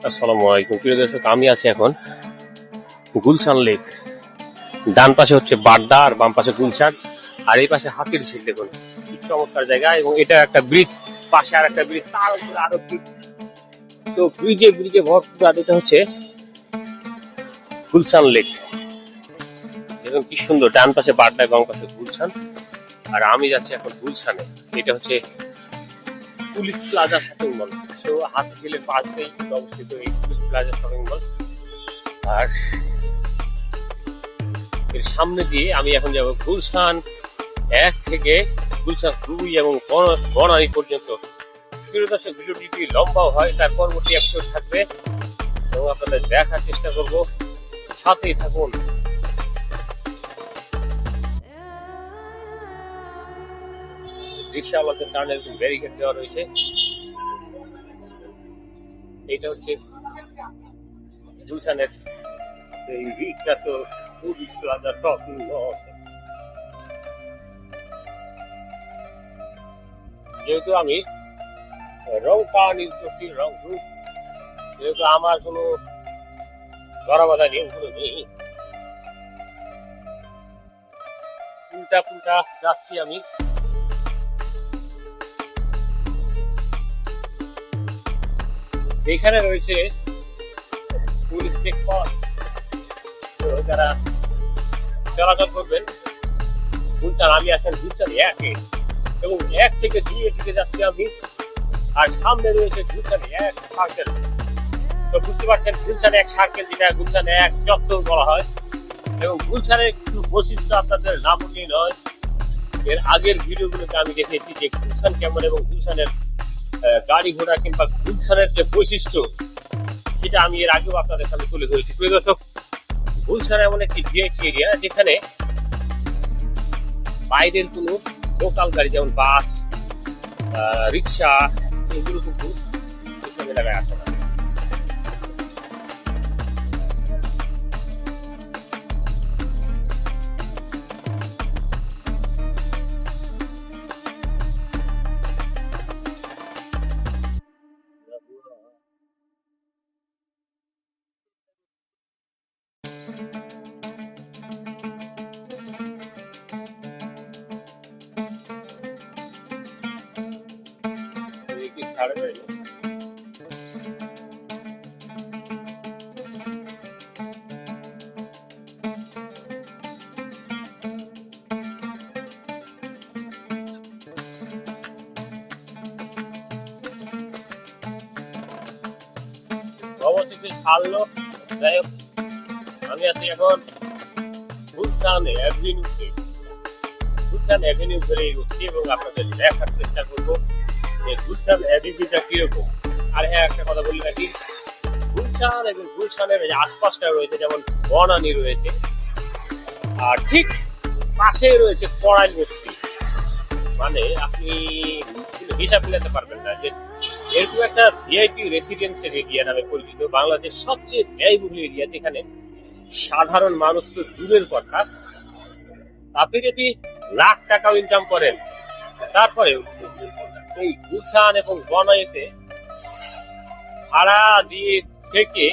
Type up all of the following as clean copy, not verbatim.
আসসালামু আলাইকুম প্রিয় দর্শক, আমি আছি এখন গুলশান লেক। ডান পাশে হচ্ছে বাড্ডা আর বাম পাশে গুলশান, আর এই পাশে হাতির ঝিল। দেখুন কি চমৎকার জায়গা। এবং এটা একটা ব্রিজ, পাশে আর একটা ব্রিজ, তার উপরে আরো ব্রিজ। তো ব্রিজে ব্রিজে ভরপুর। আর এটা হচ্ছে গুলশান লেক। এবং কি সুন্দর, ডান পাশে বাড্ডা, বাম পাশে গুলশান। আর আমি যাচ্ছি এখন গুলশানে। এটা হচ্ছে পুলিশ প্লাজা শপিং মল। তো হাতির ঝিলের পাশেই অবস্থিত এই পুলিশ প্লাজা শপিং মল। আর এর সামনে দিয়ে আমি এখন যাব গুলশান 1 থেকে গুলশান 2 এবং বনানী পর্যন্ত। প্রিয় দর্শক, ভিডিওটি যদি লম্বাও হয় তার পরবর্তী এপিসোড থাকবে এবং আপনাদের দেখার চেষ্টা করব, সাথেই থাকুন। রিক্সাওয়ালাদের কারণে একটু ব্যারিকেড দেওয়া রয়েছে। এটা হচ্ছে গুলশানের এই বিখ্যাত পুলিশ প্লাজা শপিং মল। যেহেতু আমি রংপুর, যেহেতু আমার কোনো ধরাবাধা নিয়মগুলো নেই, উল্টা পুল্টা যাচ্ছি আমি। এখানে রয়েছে পুলিশ চেকপোস্ট। যারা চলাচল করবেন গুলশান, আমি আছেন গুলশান 1-এ এবং 1 থেকে 2-এর দিকে যাচ্ছি আমি। আর সামনে রয়েছে গুলশান 1 সার্কেল। তো বুঝতে পারছেন, গুলশান 1 সার্কেল, যেটা গুলশান 1 চত্বর বলা হয়। এবং গুলশানের কিছু বৈশিষ্ট্য আপনাদের না বললেই নয়। এর আগের ভিডিওগুলোতে আমি দেখেছি যে গুলশান কেমন, এবং গুলশানের গাড়ি ঘোড়া কিংবা গুলশানের যে বৈশিষ্ট্য, সেটা আমি এর আগেও আপনাদের সামনে তুলে ধরেছি। প্রিয় দর্শক, গুলশান এমন একটি ভিআইপি এরিয়া যেখানে বাইরের কোনো লোকাল গাড়ি, যেমন বাস, রিক্সা, এগুলো কিন্তু এসব এলাকায় আসে না। অবশেষে ছাড়লো। যাই হোক, আমি আছি এখন গুলশান অ্যাভিনিউতে। গুলশান অ্যাভিনিউ ধরে এগোচ্ছি এবং আপনাদের দেখার চেষ্টা করবো যে গুলশান অ্যাভিনিউটা কিরকম। আর হ্যাঁ, একটা কথা বলি নাকি, গুলশান এবং গুলশানের যে আশপাশটা রয়েছে, যেমন বনানী রয়েছে, আর ঠিক পাশেই রয়েছে কড়াইল বস্তি। মানে আপনি হিসাব মিলাতে পারবেন না যে এরকম একটা ভিআইপি রেসিডেন্সিয়াল এরিয়া নামে পরিচিত, বাংলাদেশ সবচেয়ে ব্যয়বহুল এরিয়া, যেখানে সাধারণ মানুষ তো দূরের কথা, আপনি যদি লাখ টাকাও ইনকাম করেন, তারপরে এই গুলশান এবং বনানীতে ভাড়া দিয়ে থেকে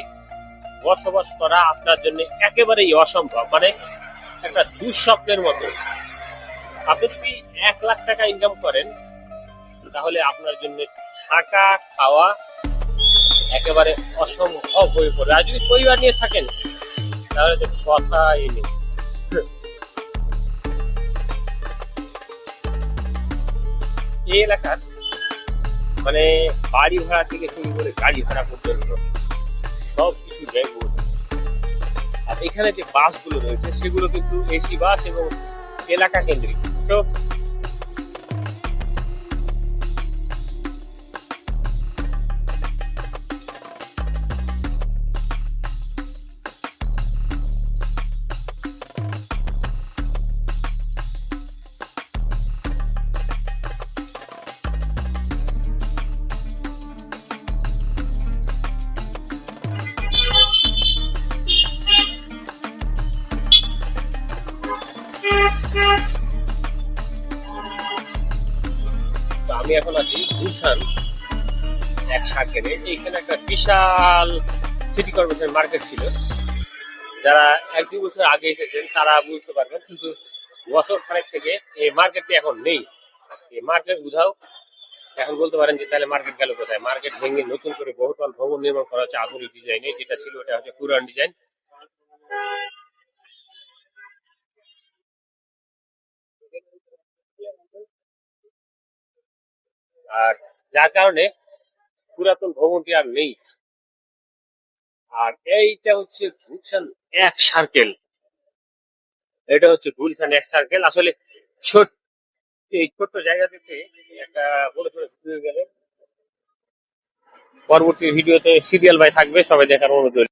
বসবাস করা আপনার জন্য একেবারেই অসম্ভব। মানে একটা দুঃস্বপ্নের মতো। আপনি যদি 1 লাখ টাকা ইনকাম করেন, তাহলে আপনার জন্য থাকা খাওয়া একেবারে অসম্ভব হয়ে পড়ে। আর যদি পরিবার নিয়ে থাকেন, তাহলে তো কথাই নেই। এই এলাকার মানে বাড়ি ভাড়া থেকে শুরু করে গাড়ি ভাড়া পর্যন্ত সবকিছু ব্যয়বহুল। আর এখানে যে বাসগুলো রয়েছে, সেগুলো কিন্তু এসি বাস এবং এলাকা কেন্দ্রিক। তো আমি এখন আছি গুলশান 1 এক সার্কেলে এখানে একটা বিশাল সিটি কর্পোরেশন মার্কেট ছিল। যারা এক দুই বছর আগে এসেছেন তারা বুঝতে পারবেন, কিন্তু বছর খানেক থেকে এই মার্কেটটি এখন নেই। এই মার্কেট উধাও। এখন বলতে পারেন যে তাহলে মার্কেট গেল কোথায়? মার্কেট ভেঙে নতুন করে বহুতল ভবন নির্মাণ করা হচ্ছে আধুনিক ডিজাইনে, যেটা ছিল ওটা হচ্ছে পুরান ডিজাইন। আর যার কারণে পুরাতন ভবনটি আর নেই। আর এইটা হচ্ছে গুলশান এক সার্কেল। এটা হচ্ছে গুলশান এক সার্কেল। আসলে ছোট এই ছোট্ট জায়গা থেকে একটা বড় সড়ো ভিডিও গেলে পরবর্তী ভিডিওতে সিরিয়াল বাই থাকবে, সবাই দেখার অনুরোধ রইল।